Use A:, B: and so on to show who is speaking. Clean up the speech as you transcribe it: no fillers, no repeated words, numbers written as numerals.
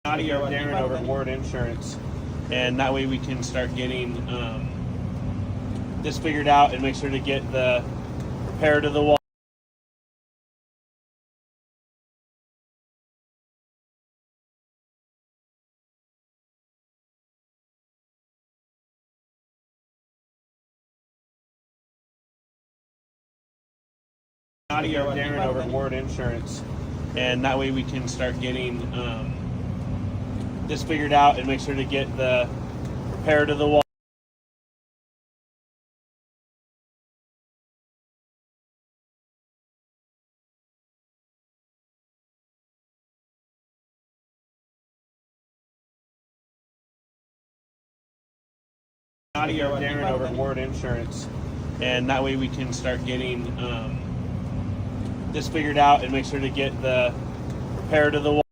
A: Scotty or Darren over at Ward Insurance, and that way we can start getting this figured out and make sure to get the repair to the wall. Scotty or Darren over at Ward Insurance, and that way we can start getting this figured out and make sure to get the repair to the wall. Scotty or Darren over at Ward Insurance, and that way we can start getting this figured out and make sure to get the repair to the wall.